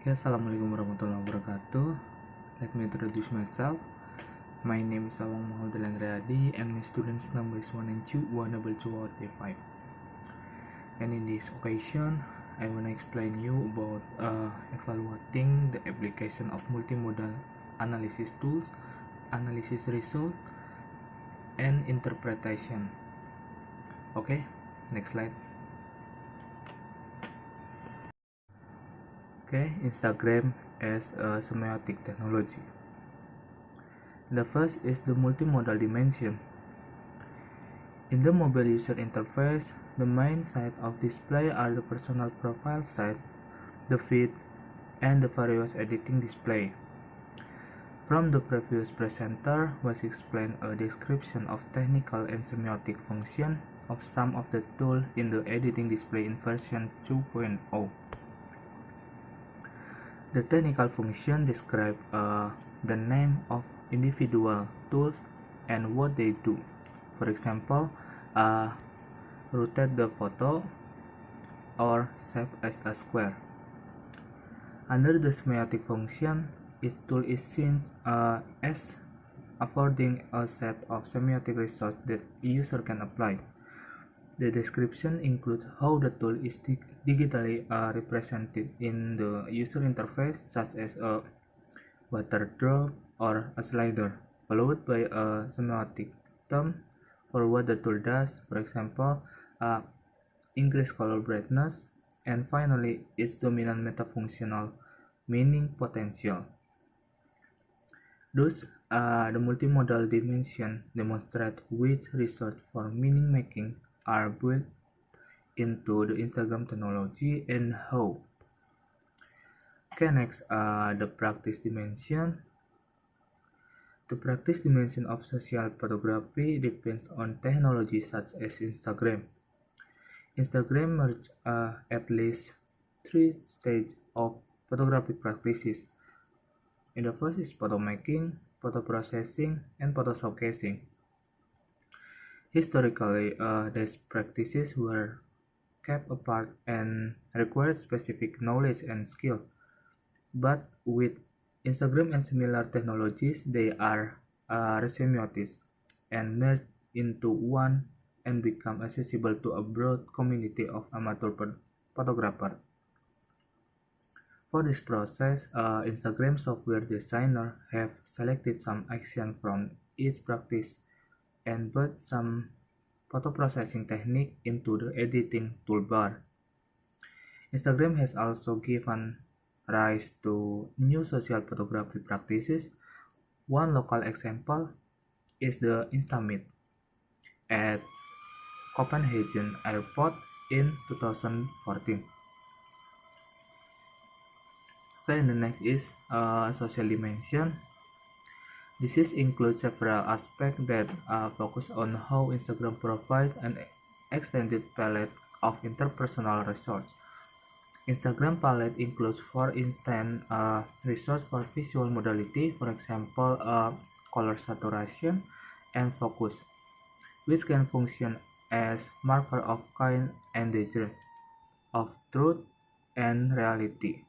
Okay, Assalamualaikum warahmatullahi wabarakatuh. Let me introduce myself. My name is Awang Mahuldil Andreadi and my students number is 192 And in this occasion, I want to explain you about evaluating the application of multimodal analysis tools, analysis result, and interpretation. Okay, next slide. Okay, Instagram as a semiotic technology. The first is the multimodal dimension. In the mobile user interface, the main site of display are the personal profile site, the feed, and the various editing display. From the previous presenter was explained a description of technical and semiotic function of some of the tools in the editing display in version 2.0. The technical function describe the name of individual tools and what they do. For example, rotate the photo or save as a square. Under the semiotic function, each tool is seen as affording a set of semiotic results that user can apply. The description includes how the tool is digitally represented in the user interface, such as a water drop or a slider, followed by a semiotic term for what the tool does, for example, increase color brightness, and finally its dominant metafunctional meaning potential. Thus, the multimodal dimension demonstrate which results for meaning making are built into the Instagram technology and how. Okay, next, the practice dimension. The practice dimension of social photography depends on technology such as Instagram. Instagram merges at least 3 stages of photographic practices. In the first is photo making, photo processing, and photo showcasing. Historically, these practices were kept apart and required specific knowledge and skill. But with Instagram and similar technologies, they are semiotic and merge into one and become accessible to a broad community of amateur photographers. For this process, Instagram software designer have selected some action from each practice and put some photo processing technique into the editing toolbar. Instagram has also given rise to new social photography practices. One local example is the Instameet at Copenhagen Airport in 2014. Then the next is social dimension. This includes several aspects that focus on how Instagram provides an extended palette of interpersonal resources. Instagram palette includes, for instance, resource for visual modality, for example, color saturation and focus, which can function as marker of kind and danger, of truth and reality.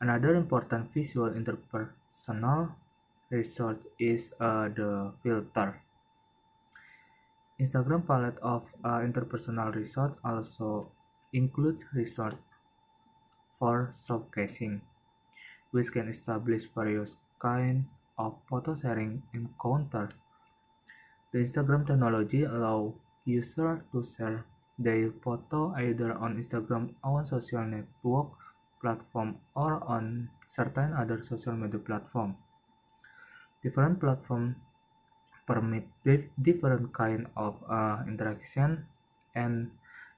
Another important visual interpersonal resource is the filter. Instagram palette of interpersonal resource also includes resource for showcasing, which can establish various kinds of photo sharing encounter. The Instagram technology allows users to share their photo either on Instagram own social network platform or on certain other social media platform. Different platforms permit different kind of interaction, and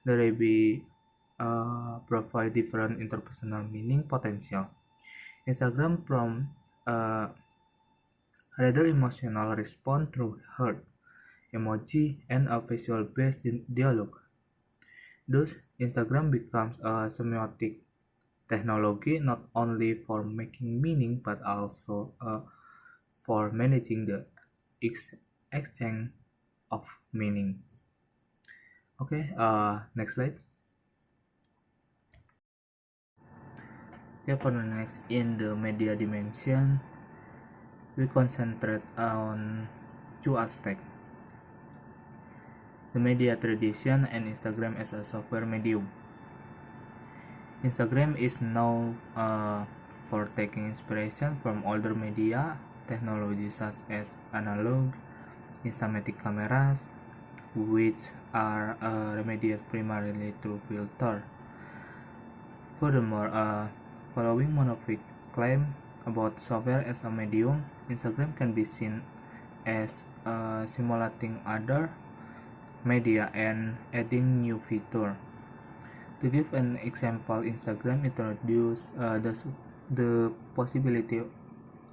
there be provide different interpersonal meaning potential. Instagram from rather emotional response through heart, emoji, and a visual-based dialogue. Thus, Instagram becomes a semiotic technology not only for making meaning but also for managing the exchange of meaning. Okay, next slide. Okay, for the next, in the media dimension, we concentrate on two aspects: the media tradition and Instagram as a software medium. Instagram is known for taking inspiration from older media technologies such as analog, instamatic cameras, which are remedied primarily through filter. Furthermore, following Monophix claim about software as a medium, Instagram can be seen as simulating other media and adding new features. To give an example, Instagram introduced the possibility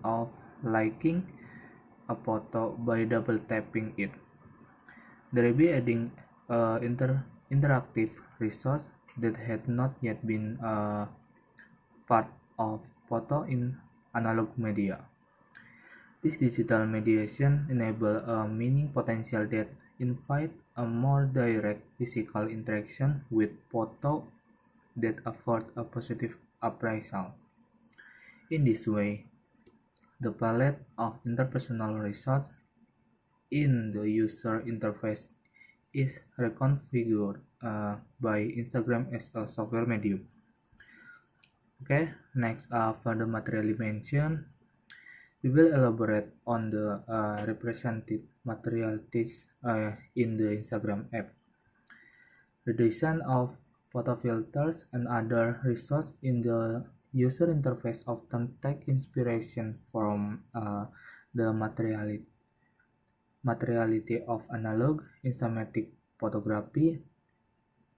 of liking a photo by double tapping it, thereby adding interactive resource that had not yet been part of photo in analog media. This digital mediation enables a meaning potential that invite a more direct physical interaction with photo that afford a positive appraisal. In this way, the palette of interpersonal results in the user interface is reconfigured by Instagram as a software medium. Okay, next, for the material dimension, we will elaborate on the represented materialities in the Instagram app. The design of photo filters and other results in the user interface often take inspiration from the materiality of analog instamatic photography,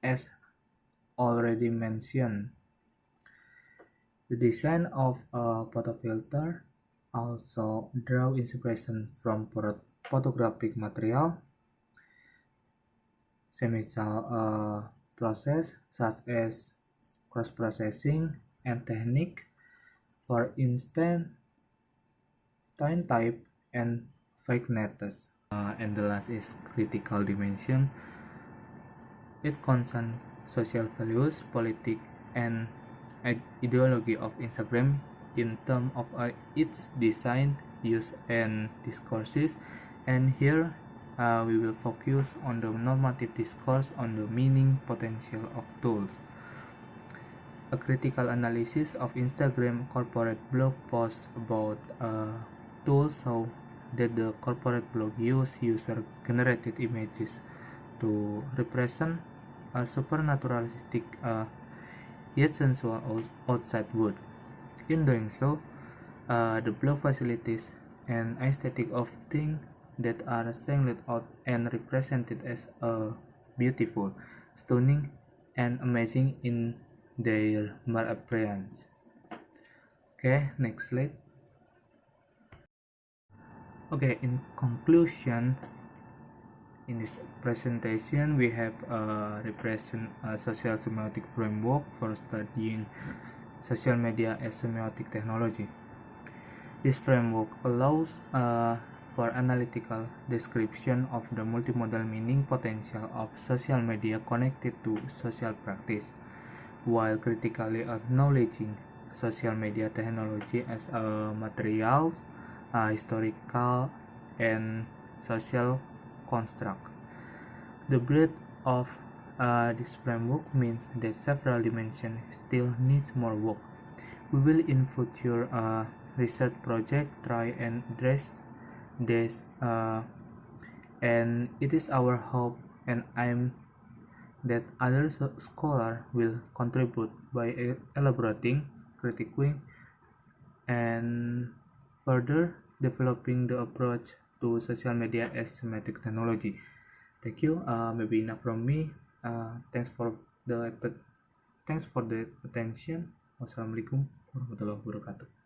as already mentioned. The design of a photo filter also draw inspiration from photographic material, chemical process such as cross-processing and technique, for instance, tine type and vignettes. And the last is critical dimension. It concerns social values, politics, and ideology of Instagram in terms of its design, use, and discourses. And here we will focus on the normative discourse on the meaning potential of tools. A critical analysis of Instagram corporate blog posts about tools show that the corporate blog use user-generated images to represent a supernaturalistic yet sensual outside world. In doing so, the blog facilitates an aesthetic of things that are singled out and represented as beautiful, stunning, and amazing in their mere appearance. Okay, next slide. Okay, in conclusion, in this presentation, we have represent a social semiotic framework for studying social media as semiotic technology. This framework allows for analytical description of the multimodal meaning potential of social media connected to social practice, while critically acknowledging social media technology as a materials, historical, and social construct. The breadth of this framework means that several dimensions still needs more work. We will in future research project try and address this, and it is our hope and aim that other scholars will contribute by elaborating, critiquing, and further developing the approach to social media as semiotic technology. Thank you. Maybe enough from me. Thanks for the attention. Wassalamualaikum warahmatullahi wabarakatuh.